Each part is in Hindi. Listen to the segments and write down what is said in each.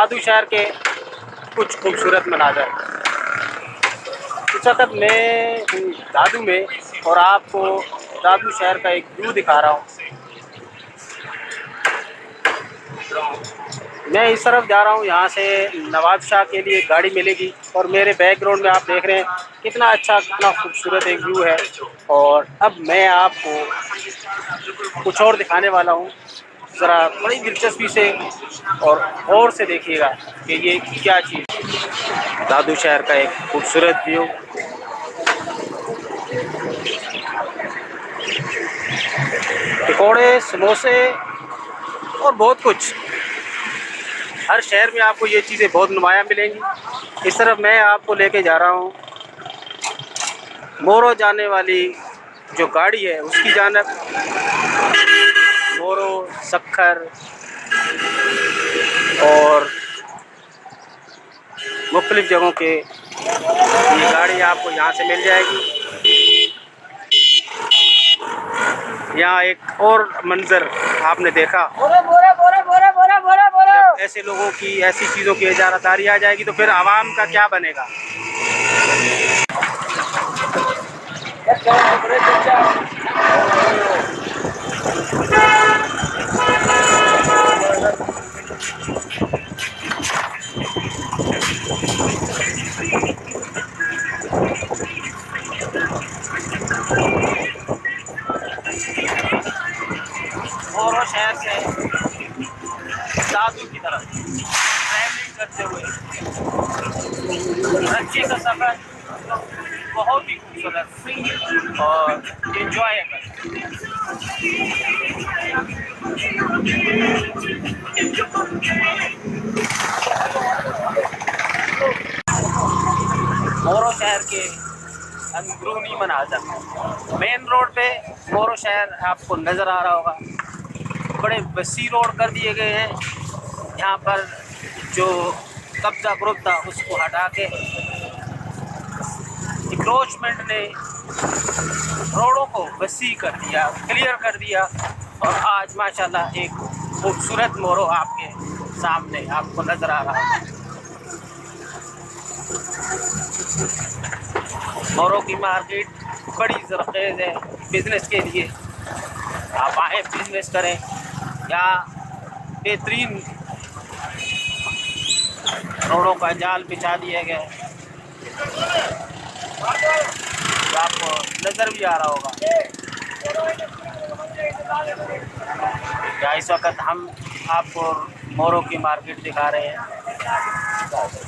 दादू शहर के कुछ खूबसूरत मनाज़र। इस वक्त मैं हूँ दादू में और आपको दादू शहर का एक व्यू दिखा रहा हूँ। मैं इस तरफ जा रहा हूँ, यहाँ से नवाब शाह के लिए गाड़ी मिलेगी और मेरे बैकग्राउंड में आप देख रहे हैं कितना अच्छा, कितना खूबसूरत एक व्यू है। और अब मैं आपको कुछ और दिखाने वाला हूँ, ज़रा बड़ी दिलचस्पी से और से देखिएगा कि ये क्या चीज़। दादू शहर का एक खूबसूरत व्यू। पकौड़े, समोसे और बहुत कुछ, हर शहर में आपको ये चीज़ें बहुत नुमायाँ मिलेंगी। इस तरफ मैं आपको लेके जा रहा हूँ मोरो जाने वाली जो गाड़ी है उसकी जानब। मोरो, सक्खर और मुख्तलिफ़ जगहों के ये गाड़ी आपको यहाँ से मिल जाएगी। यहाँ एक और मंज़र आपने देखा, जब ऐसे लोगों की, ऐसी चीज़ों की इजारादारी आ जाएगी तो फिर आवाम का क्या बनेगा। मोरो शहर से दादू की तरफ ट्रैवलिंग करते हुए रच्चे का सफ़र बहुत ही खूबसूरत और इंजॉयबल। मोरो शहर के अंदरूनी मनाज़र, मेन रोड पे मोरो शहर आपको नज़र आ रहा होगा। बड़े वसी रोड कर दिए गए हैं। यहाँ पर जो कब्जा ग्रुप था उसको हटा के इंक्रोचमेंट ने रोडों को वसी कर दिया, क्लियर कर दिया और आज माशाल्लाह एक खूबसूरत मोरो आपके सामने आपको नज़र आ रहा है। मोरो की मार्केट बड़ी ज़रख़ेज़ है बिज़नेस के लिए। आप आए बिज़नेस करें। यहाँ बेहतरीन रोडों का जाल बिछा दिया गया है, आपको नज़र भी आ रहा होगा। इस वक्त हम आपको मोरो की मार्केट दिखा रहे हैं।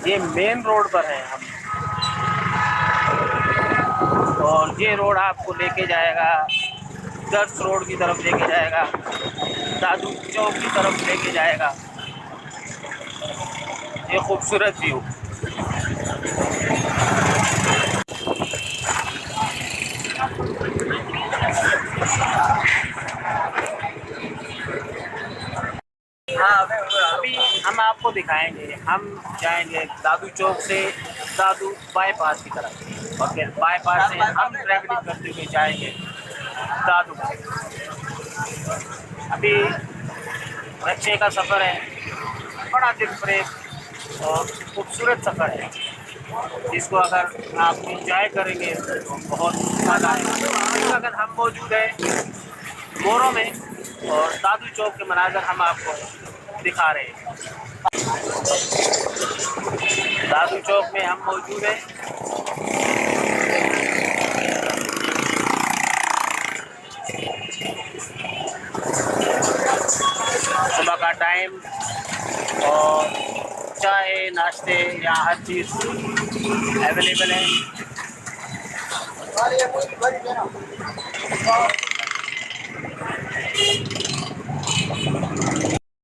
ये मेन रोड पर है हम, और ये रोड आपको लेके जाएगा गर्ल्स रोड की तरफ, लेके जाएगा दादू चौक की तरफ, लेके जाएगा। ये खूबसूरत व्यू। अभी हम आपको दिखाएंगे, हम जाएंगे दादू चौक से दादू बाईपास की तरफ और फिर बाईपास से हम ट्रैवलिंग करते हुए जाएंगे दादू। अभी बच्चे का सफ़र है, बड़ा दिलफरेब और खूबसूरत सफ़र है, जिसको अगर आप इंजॉय करेंगे तो बहुत मज़ा आएगा। अगर हम मौजूद हैं मोरो में और दादू चौक के मनाज़र हम आपको दिखा रहे हैं। दादू चौक में हम मौजूद हैं। सुबह का टाइम और चाय नाश्ते, यहाँ हर चीज़ अवेलेबल है।